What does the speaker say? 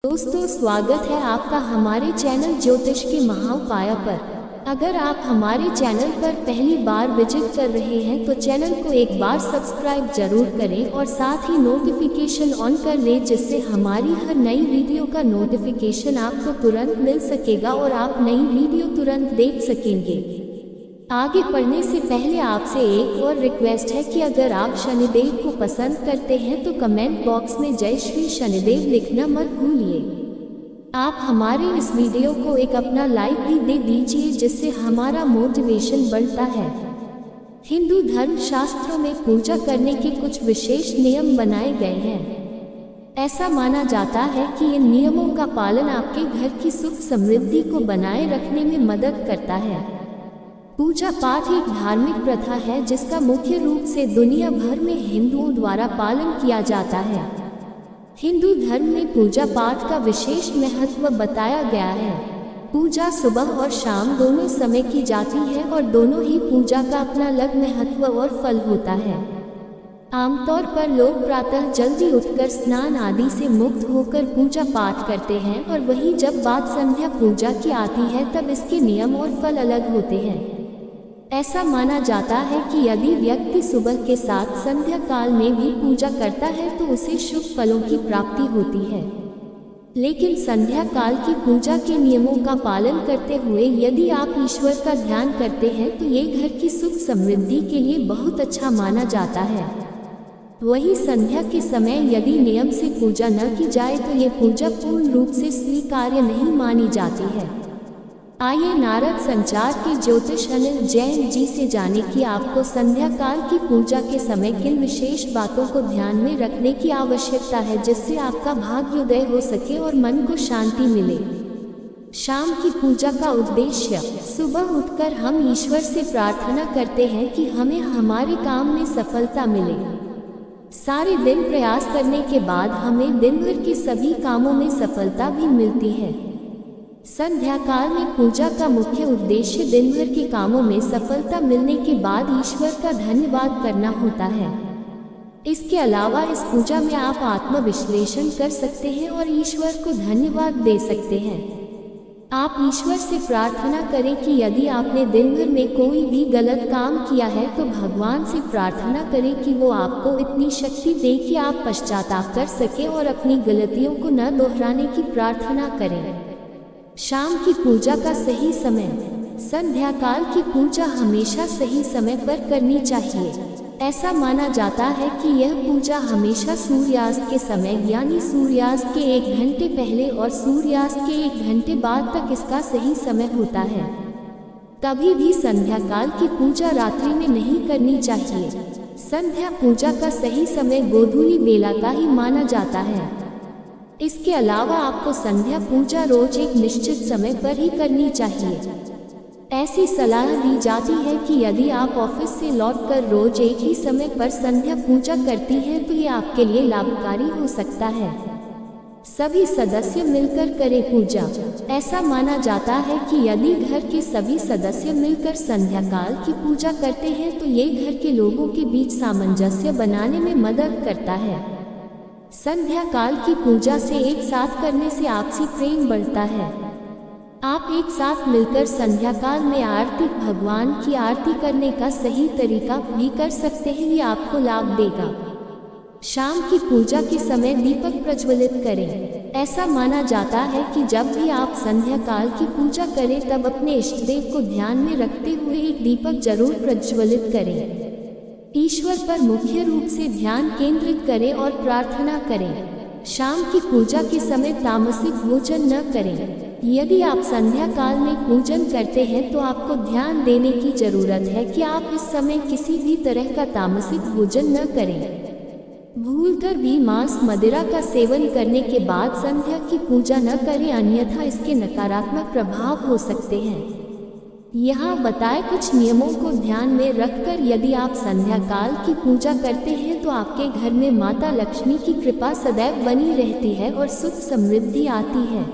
दोस्तों, स्वागत है आपका हमारे चैनल ज्योतिष के महाउपाय पर। अगर आप हमारे चैनल पर पहली बार विजिट कर रहे हैं तो चैनल को एक बार सब्सक्राइब जरूर करें और साथ ही नोटिफिकेशन ऑन कर लें, जिससे हमारी हर नई वीडियो का नोटिफिकेशन आपको तुरंत मिल सकेगा और आप नई वीडियो तुरंत देख सकेंगे। आगे बढ़ने से पहले आपसे एक और रिक्वेस्ट है कि अगर आप शनिदेव को पसंद करते हैं तो कमेंट बॉक्स में जय श्री शनिदेव लिखना मत भूलिए। आप हमारे इस वीडियो को एक अपना लाइक भी दे दीजिए, जिससे हमारा मोटिवेशन बढ़ता है। हिंदू धर्म शास्त्रों में पूजा करने के कुछ विशेष नियम बनाए गए हैं। ऐसा माना जाता है कि इन नियमों का पालन आपके घर की सुख समृद्धि को बनाए रखने में मदद करता है। पूजा पाठ एक धार्मिक प्रथा है जिसका मुख्य रूप से दुनिया भर में हिंदुओं द्वारा पालन किया जाता है। हिंदू धर्म में पूजा पाठ का विशेष महत्व बताया गया है। पूजा सुबह और शाम दोनों समय की जाती है और दोनों ही पूजा का अपना अलग महत्व और फल होता है। आमतौर पर लोग प्रातः जल्दी उठकर स्नान आदि से मुक्त होकर पूजा पाठ करते हैं, और वहीं जब बात संध्या पूजा की आती है तब इसके नियम और फल अलग होते हैं। ऐसा माना जाता है कि यदि व्यक्ति सुबह के साथ संध्या काल में भी पूजा करता है तो उसे शुभ फलों की प्राप्ति होती है। लेकिन संध्या काल की पूजा के नियमों का पालन करते हुए यदि आप ईश्वर का ध्यान करते हैं तो ये घर की सुख समृद्धि के लिए बहुत अच्छा माना जाता है। वहीं संध्या के समय यदि नियम से पूजा न की जाए तो ये पूजा पूर्ण रूप से स्वीकार्य नहीं मानी जाती है। आइए नारद संचार के ज्योतिष अनिल जैन जी से जाने कि आपको संध्या काल की पूजा के समय किन विशेष बातों को ध्यान में रखने की आवश्यकता है, जिससे आपका भाग्योदय हो सके और मन को शांति मिले। शाम की पूजा का उद्देश्य। सुबह उठकर हम ईश्वर से प्रार्थना करते हैं कि हमें हमारे काम में सफलता मिले। सारे दिन प्रयास करने के बाद हमें दिन भर के सभी कामों में सफलता भी मिलती है। संध्या काल में पूजा का मुख्य उद्देश्य दिन भर के कामों में सफलता मिलने के बाद ईश्वर का धन्यवाद करना होता है। इसके अलावा इस पूजा में आप आत्मविश्लेषण कर सकते हैं और ईश्वर को धन्यवाद दे सकते हैं। आप ईश्वर से प्रार्थना करें कि यदि आपने दिन भर में कोई भी गलत काम किया है तो भगवान से प्रार्थना करें कि वो आपको इतनी शक्ति दे कि आप पश्चाताप कर सकें और अपनी गलतियों को न दोहराने की प्रार्थना करें। शाम की पूजा का सही समय। संध्या काल की पूजा हमेशा सही समय पर करनी चाहिए। ऐसा माना जाता है कि यह पूजा हमेशा सूर्यास्त के समय यानी सूर्यास्त के 1 घंटे पहले और सूर्यास्त के 1 घंटे बाद तक इसका सही समय होता है। कभी भी संध्या काल की पूजा रात्रि में नहीं करनी चाहिए। संध्या पूजा का सही समय गोधूली बेला का ही माना जाता है। इसके अलावा आपको संध्या पूजा रोज एक निश्चित समय पर ही करनी चाहिए। ऐसी सलाह दी जाती है कि यदि आप ऑफिस से लौटकर रोज एक ही समय पर संध्या पूजा करती हैं तो ये आपके लिए लाभकारी हो सकता है। सभी सदस्य मिलकर करें पूजा। ऐसा माना जाता है कि यदि घर के सभी सदस्य मिलकर संध्या काल की पूजा करते हैं तो ये घर के लोगों के बीच सामंजस्य बनाने में मदद करता है। संध्या काल की पूजा से एक साथ करने से आपसी प्रेम बढ़ता है। आप एक साथ मिलकर संध्या काल में आरती, भगवान की आरती करने का सही तरीका भी कर सकते हैं, ये आपको लाभ देगा। शाम की पूजा के समय दीपक प्रज्वलित करें। ऐसा माना जाता है कि जब भी आप संध्या काल की पूजा करें तब अपने इष्टदेव को ध्यान में रखते हुए एक दीपक जरूर प्रज्वलित करें। ईश्वर पर मुख्य रूप से ध्यान केंद्रित करें और प्रार्थना करें। शाम की पूजा के समय तामसिक भोजन न करें। यदि आप संध्या काल में पूजन करते हैं तो आपको ध्यान देने की जरूरत है कि आप इस समय किसी भी तरह का तामसिक भोजन न करें। भूलकर भी मांस मदिरा का सेवन करने के बाद संध्या की पूजा न करें, अन्यथा इसके नकारात्मक प्रभाव हो सकते हैं। यहाँ बताए कुछ नियमों को ध्यान में रखकर यदि आप संध्या काल की पूजा करते हैं तो आपके घर में माता लक्ष्मी की कृपा सदैव बनी रहती है और सुख समृद्धि आती है।